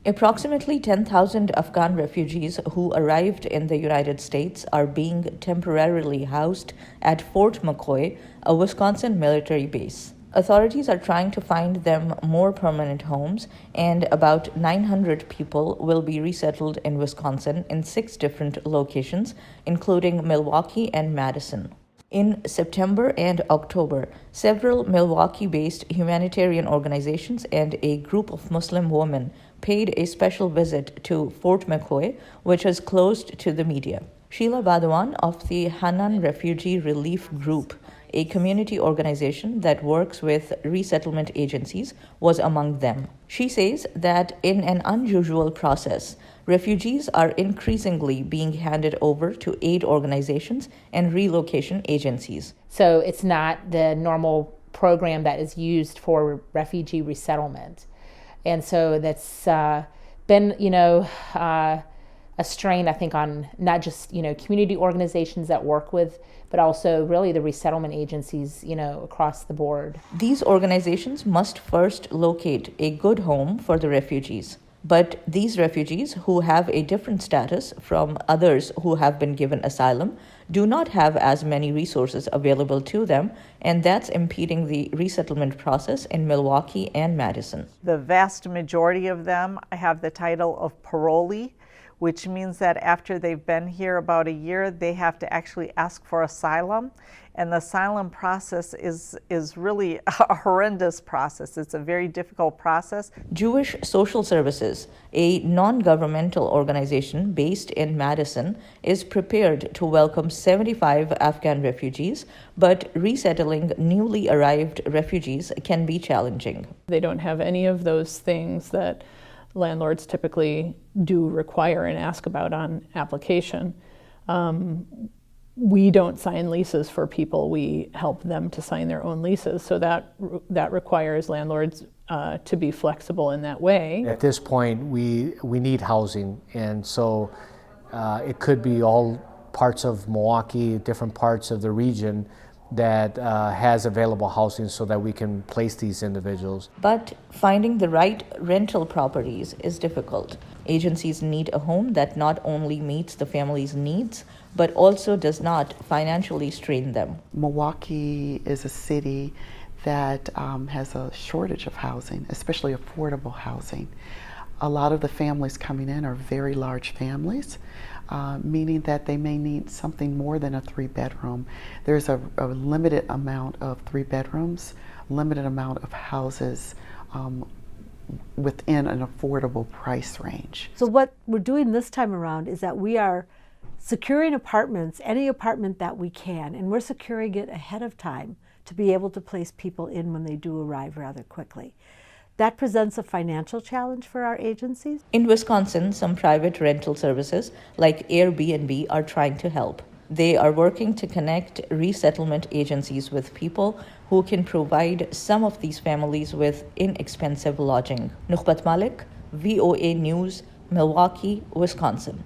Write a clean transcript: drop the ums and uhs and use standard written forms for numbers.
Approximately 10,000 Afghan refugees who arrived in the United States are being temporarily housed at Fort McCoy, a Wisconsin military base. Authorities are trying to find them more permanent homes, and about 900 people will be resettled in Wisconsin in 6 different locations, including Milwaukee and Madison. In September and October, several Milwaukee-based humanitarian organizations and a group of Muslim women paid a special visit to Fort McCoy, which is closed to the media. Sheila Badawan of the Janan Refugee Relief Group, a community organization that works with resettlement agencies, was among them. She says that in an unusual process, refugees are increasingly being handed over to aid organizations and relocation agencies. So it's not the normal program that is used for refugee resettlement. And so that's been, a strain, I think, on not just, community organizations that work with, but also really the resettlement agencies, across the board. These organizations must first locate a good home for the refugees. But these refugees, who have a different status from others who have been given asylum, do not have as many resources available to them, and that's impeding the resettlement process in Milwaukee and Madison. The vast majority of them have the title of parolee, which means that after they've been here about a year, they have to actually ask for asylum. And the asylum process is really a horrendous process. It's a very difficult process. Jewish Social Services, a non-governmental organization based in Madison, is prepared to welcome 75 Afghan refugees, but resettling newly arrived refugees can be challenging. They don't have any of those things that landlords typically do require and ask about on application. We don't sign leases for people. We help them to sign their own leases. So that requires landlords to be flexible in that way. At this point, we need housing, and so it could be all parts of Milwaukee, different parts of the region that has available housing so that we can place these individuals. But finding the right rental properties is difficult. Agencies need a home that not only meets the family's needs, but also does not financially strain them. Milwaukee is a city that has a shortage of housing, especially affordable housing. A lot of the families coming in are very large families, meaning that they may need something more than a 3-bedroom. There's a limited amount of 3 bedrooms, limited amount of houses within an affordable price range. So what we're doing this time around is that we are securing apartments, any apartment that we can, and we're securing it ahead of time to be able to place people in when they do arrive rather quickly. That presents a financial challenge for our agencies. In Wisconsin, some private rental services like Airbnb are trying to help. They are working to connect resettlement agencies with people who can provide some of these families with inexpensive lodging. Nukhbat Malik, VOA News, Milwaukee, Wisconsin.